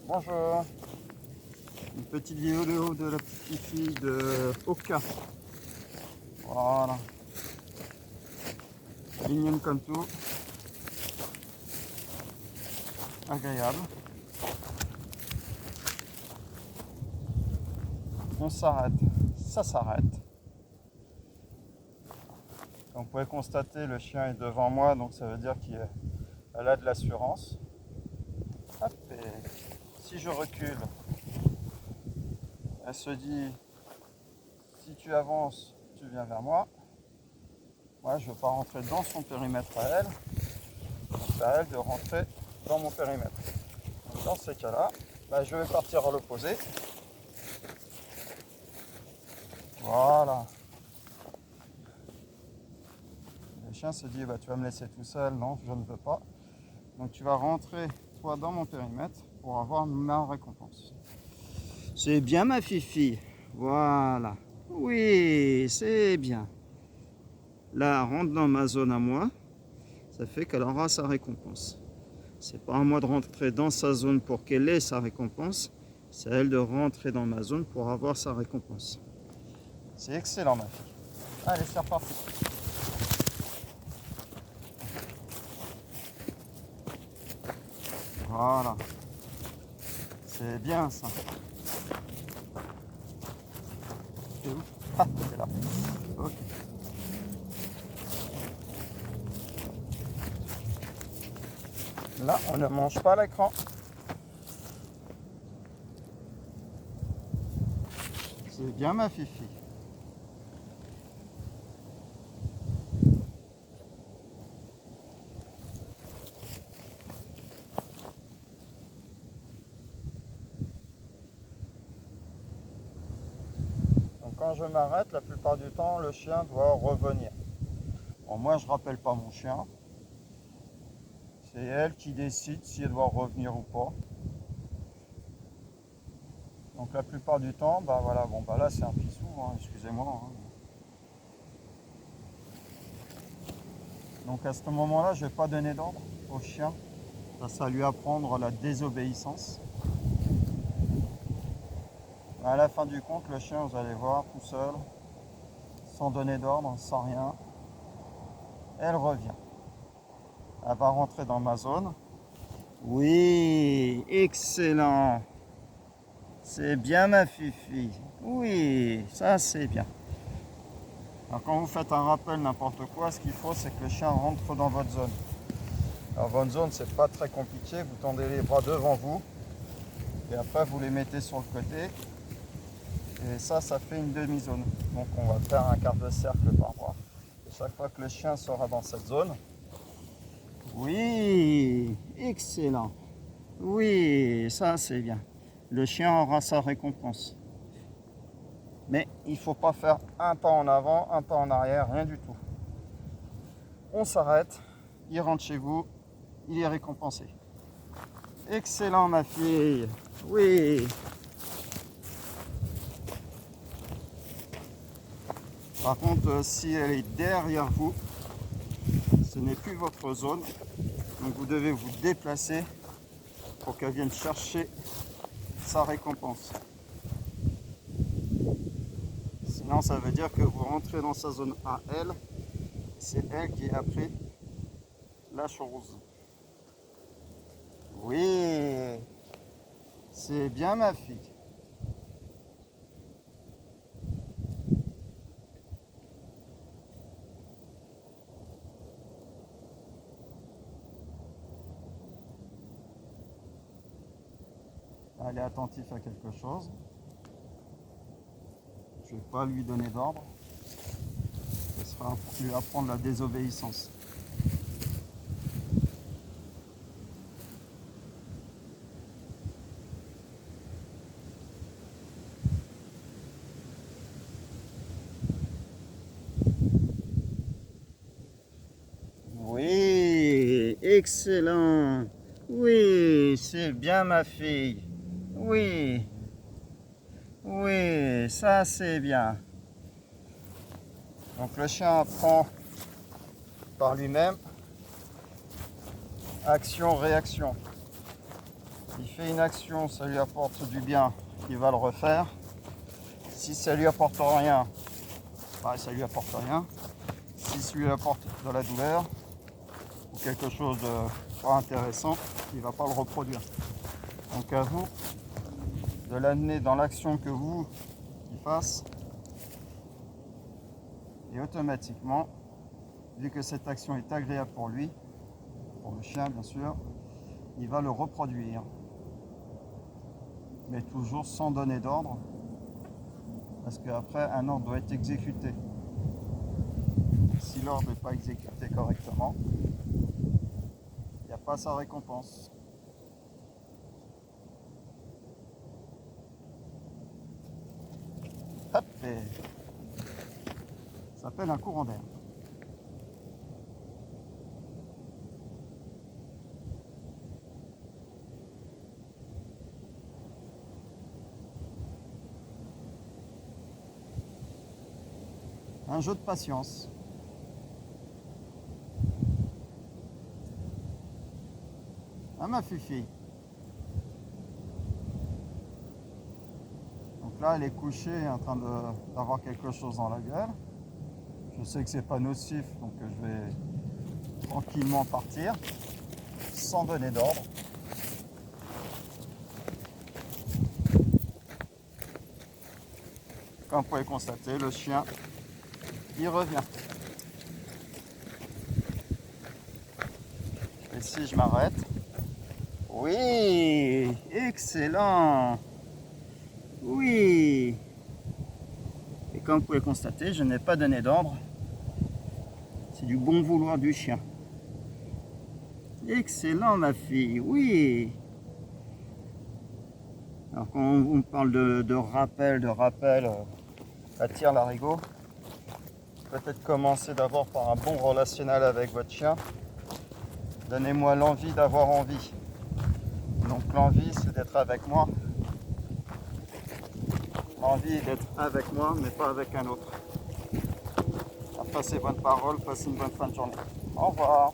Bonjour. Une petite vidéo de la petite fille de Oka. Voilà. Mignonne comme tout. Agréable. On s'arrête. Ça s'arrête. Comme vous pouvez constater, le chien est devant moi, donc ça veut dire qu'elle a de l'assurance. Hop, et si je recule, elle se dit, si tu avances, tu viens vers moi. Moi, je ne veux pas rentrer dans son périmètre à elle. Donc, c'est à elle de rentrer dans mon périmètre. Donc, dans ces cas-là, je vais partir à l'opposé. Voilà. Le chien se dit, tu vas me laisser tout seul. Non, je ne veux pas. Donc, tu vas rentrer, toi, dans mon périmètre pour avoir ma récompense. C'est bien, ma fifi. Voilà. Oui, c'est bien. Là, rentre dans ma zone à moi. Ça fait qu'elle aura sa récompense. C'est pas à moi de rentrer dans sa zone pour qu'elle ait sa récompense. C'est à elle de rentrer dans ma zone pour avoir sa récompense. C'est excellent, ma fille. Allez, c'est reparti. Voilà. C'est bien ça. C'est où? Ah, c'est là. Ok. Là, on ne mange pas l'écran. C'est bien, ma fifi. Donc quand je m'arrête, la plupart du temps, le chien doit revenir. Bon, moi, je rappelle pas mon chien. C'est elle qui décide si elle doit revenir ou pas. Donc la plupart du temps, voilà, là c'est un pissou, hein, excusez-moi. Hein. Donc à ce moment-là, je ne vais pas donner d'ordre au chien. Ça lui apprendre la désobéissance. À la fin du compte, le chien, vous allez voir, tout seul, sans donner d'ordre, sans rien, elle revient. Elle va rentrer dans ma zone. Oui, excellent. C'est bien, ma fifi. Oui, ça c'est bien. Alors quand vous faites un rappel n'importe quoi, ce qu'il faut, c'est que le chien rentre dans votre zone. Alors votre zone, c'est pas très compliqué. Vous tendez les bras devant vous. Et après, vous les mettez sur le côté. Et ça fait une demi-zone. Donc on va faire un quart de cercle par bras. Et chaque fois que le chien sera dans cette zone. Oui, excellent. Oui, ça c'est bien. Le chien aura sa récompense. Mais il ne faut pas faire un pas en avant, un pas en arrière, rien du tout. On s'arrête, il rentre chez vous, il est récompensé. Excellent, ma fille. Oui. Par contre, si elle est derrière vous, ce n'est plus votre zone. Donc vous devez vous déplacer pour qu'elle vienne chercher sa récompense. Sinon, ça veut dire que vous rentrez dans sa zone à elle. C'est elle qui a pris la chose. Oui, c'est bien, ma fille. Elle est attentive à quelque chose. Je ne vais pas lui donner d'ordre. Ce sera lui apprendre la désobéissance. Oui, excellent. Oui, c'est bien, ma fille. Oui, oui, ça c'est bien. Donc le chien apprend par lui-même. Action-réaction. il fait une action, ça lui apporte du bien, il va le refaire. Si ça lui apporte rien, bah, ça lui apporte rien. Si ça lui apporte de la douleur ou quelque chose de pas intéressant, il ne va pas le reproduire. Donc à vous de l'amener dans l'action que vous il fasse, et automatiquement, vu que cette action est agréable pour lui, pour le chien bien sûr, il va le reproduire, mais toujours sans donner d'ordre, parce qu'après un ordre doit être exécuté. Si l'ordre n'est pas exécuté correctement, il n'y a pas sa récompense. Hop, et ça s'appelle un courant d'air. Un jeu de patience. Hein, ma fifi? Donc là, elle est couchée en train d'avoir quelque chose dans la gueule. Je sais que c'est pas nocif, donc je vais tranquillement partir, sans donner d'ordre. Comme vous pouvez constater, le chien, il revient. Et si je m'arrête, oui, excellent, oui. Et comme vous pouvez constater, je n'ai pas donné d'ordre. C'est du bon vouloir du chien. Excellent, ma fille, oui. Alors quand on parle de rappel, attire l'arigot, peut-être commencer d'abord par un bon relationnel avec votre chien. Donnez-moi l'envie d'avoir envie. Donc l'envie, c'est d'être avec moi. L'envie d'être avec moi, mais pas avec un autre. Passez bonne parole, passez une bonne fin de journée. Au revoir.